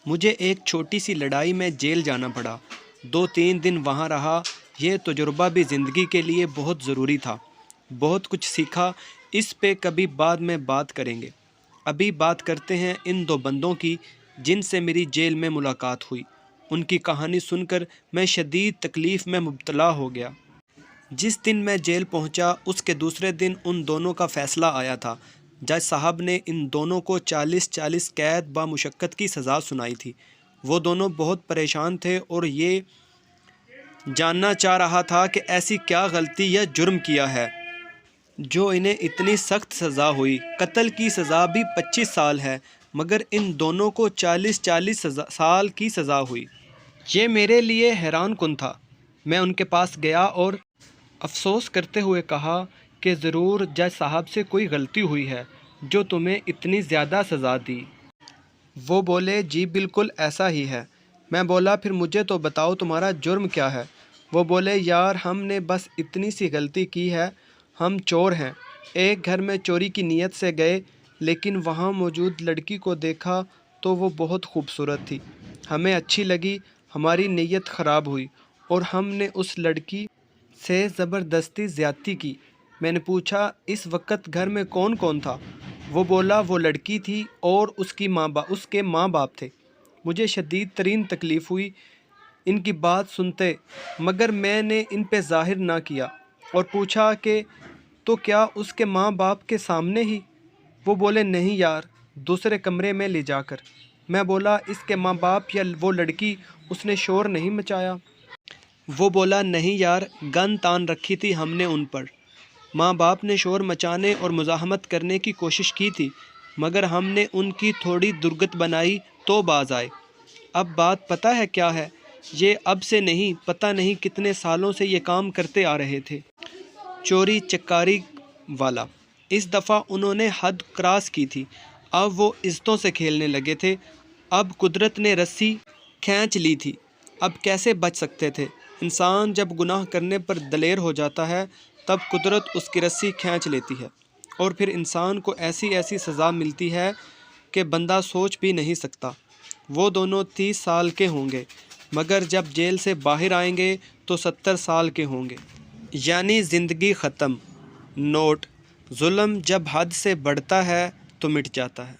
مجھے ایک چھوٹی سی لڑائی میں جیل جانا پڑا، 2-3 دن وہاں رہا۔ یہ تجربہ بھی زندگی کے لیے بہت ضروری تھا، بہت کچھ سیکھا۔ اس پہ کبھی بعد میں بات کریں گے۔ ابھی بات کرتے ہیں ان 2 بندوں کی جن سے میری جیل میں ملاقات ہوئی۔ ان کی کہانی سن کر میں شدید تکلیف میں مبتلا ہو گیا۔ جس دن میں جیل پہنچا اس کے دوسرے دن ان دونوں کا فیصلہ آیا تھا۔ جج صاحب نے ان دونوں کو 40 قید بامشقت کی سزا سنائی تھی۔ وہ دونوں بہت پریشان تھے اور یہ جاننا چاہ رہا تھا کہ ایسی کیا غلطی یا جرم کیا ہے جو انہیں اتنی سخت سزا ہوئی۔ قتل کی سزا بھی 25 سال ہے مگر ان دونوں کو 40 سال کی سزا ہوئی۔ یہ میرے لیے حیران کن تھا۔ میں ان کے پاس گیا اور افسوس کرتے ہوئے کہا کہ ضرور جج صاحب سے کوئی غلطی ہوئی ہے جو تمہیں اتنی زیادہ سزا دی۔ وہ بولے جی بالکل ایسا ہی ہے۔ میں بولا پھر مجھے تو بتاؤ تمہارا جرم کیا ہے؟ وہ بولے یار ہم نے بس اتنی سی غلطی کی ہے، ہم چور ہیں۔ ایک گھر میں چوری کی نیت سے گئے لیکن وہاں موجود لڑکی کو دیکھا تو وہ بہت خوبصورت تھی، ہمیں اچھی لگی، ہماری نیت خراب ہوئی اور ہم نے اس لڑکی سے زبردستی زیادتی کی۔ میں نے پوچھا اس وقت گھر میں کون کون تھا؟ وہ بولا وہ لڑکی تھی اور اس کے ماں باپ تھے۔ مجھے شدید ترین تکلیف ہوئی ان کی بات سنتے، مگر میں نے ان پہ ظاہر نہ کیا اور پوچھا کہ تو کیا اس کے ماں باپ کے سامنے ہی؟ وہ بولے نہیں یار، دوسرے کمرے میں لے جا کر۔ میں بولا اس کے ماں باپ یا وہ لڑکی، اس نے شور نہیں مچایا؟ وہ بولا نہیں یار، گن تان رکھی تھی ہم نے ان پر۔ ماں باپ نے شور مچانے اور مزاحمت کرنے کی کوشش کی تھی مگر ہم نے ان کی تھوڑی درگت بنائی تو باز آئے۔ اب بات پتہ ہے کیا ہے؟ یہ اب سے نہیں، پتہ نہیں کتنے سالوں سے یہ کام کرتے آ رہے تھے، چوری چکاری والا۔ اس دفعہ انہوں نے حد کراس کی تھی، اب وہ عزتوں سے کھیلنے لگے تھے۔ اب قدرت نے رسی کھینچ لی تھی، اب کیسے بچ سکتے تھے؟ انسان جب گناہ کرنے پر دلیر ہو جاتا ہے تب قدرت اس کی رسی کھینچ لیتی ہے اور پھر انسان کو ایسی سزا ملتی ہے کہ بندہ سوچ بھی نہیں سکتا۔ وہ دونوں 30 سال کے ہوں گے مگر جب جیل سے باہر آئیں گے تو 70 سال کے ہوں گے، یعنی زندگی ختم۔ نوٹ: ظلم جب حد سے بڑھتا ہے تو مٹ جاتا ہے۔